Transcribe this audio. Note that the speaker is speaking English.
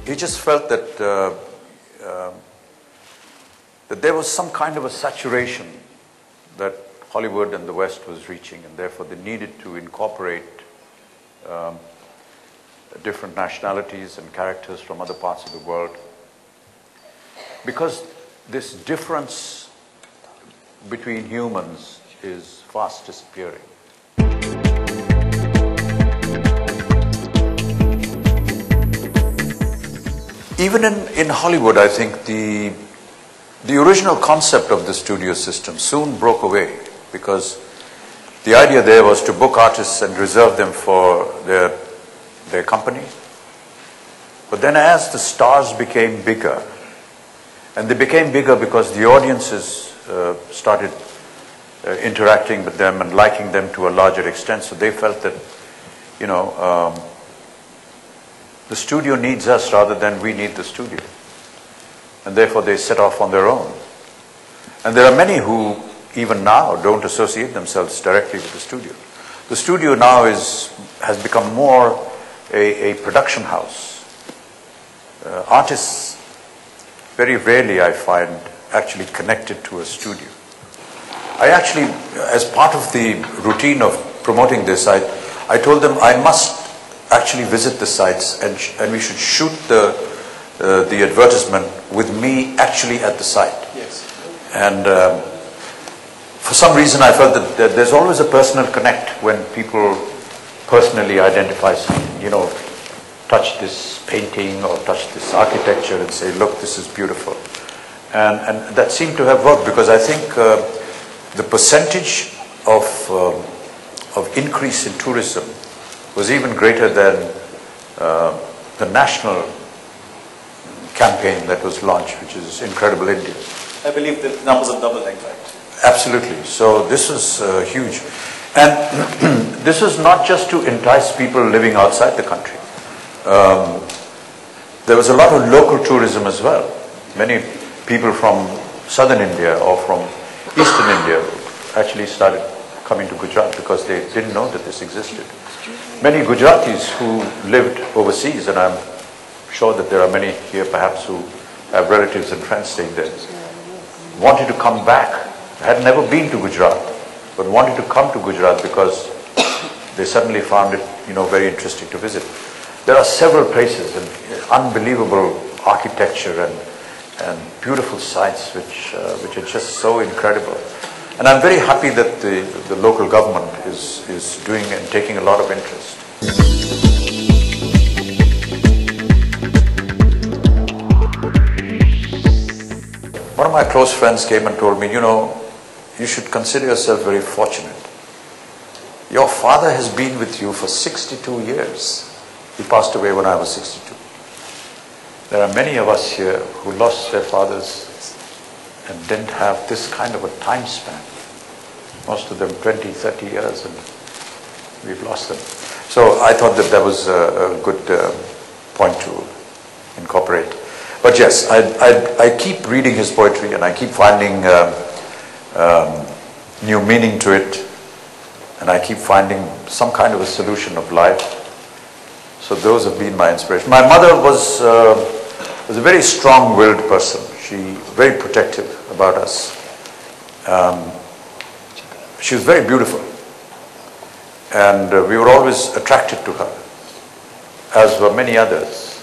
He just felt that that there was some kind of a saturation that Hollywood and the West was reaching, and therefore they needed to incorporate different nationalities and characters from other parts of the world, because this difference between humans is fast disappearing. Even in Hollywood, I think the original concept of the studio system soon broke away, because the idea there was to book artists and reserve them for their company. But then as the stars became bigger, and they became bigger because the audiences started interacting with them and liking them to a larger extent, so they felt that, you know, the studio needs us rather than we need the studio. And therefore they set off on their own. And there are many who even now don't associate themselves directly with the studio. The studio now has become more a production house. Artists very rarely, I find, actually connected to a studio. I actually, as part of the routine of promoting this, I told them I must actually visit the sites, and we should shoot the advertisement with me actually at the site. Yes. And for some reason I felt that there's always a personal connect when people personally identify something, you know, touch this painting or touch this architecture and say, look, this is beautiful. And that seemed to have worked, because I think the percentage of increase in tourism was even greater than the national campaign that was launched, which is Incredible India. I believe the numbers have doubled, in fact. Absolutely. So this is huge. And this is not just to entice people living outside the country. There was a lot of local tourism as well. Many people from southern India or from eastern India actually started coming to Gujarat because they didn't know that this existed. Many Gujaratis who lived overseas, and I'm sure that there are many here perhaps who have relatives and friends staying there, wanted to come back, had never been to Gujarat, but wanted to come to Gujarat because they suddenly found it, you know, very interesting to visit. There are several places and unbelievable architecture and beautiful sites which are just so incredible. And I'm very happy that the local government is doing and taking a lot of interest. One of my close friends came and told me, you know, you should consider yourself very fortunate. Your father has been with you for 62 years. He passed away when I was 62. There are many of us here who lost their fathers and didn't have this kind of a time span. Most of them 20, 30 years, and we've lost them. So I thought that was a good point to incorporate. But yes, I keep reading his poetry, and I keep finding new meaning to it, and I keep finding some kind of a solution of life. So those have been my inspiration. My mother was a very strong-willed person. She was very protective about us. She was very beautiful, and we were always attracted to her, as were many others.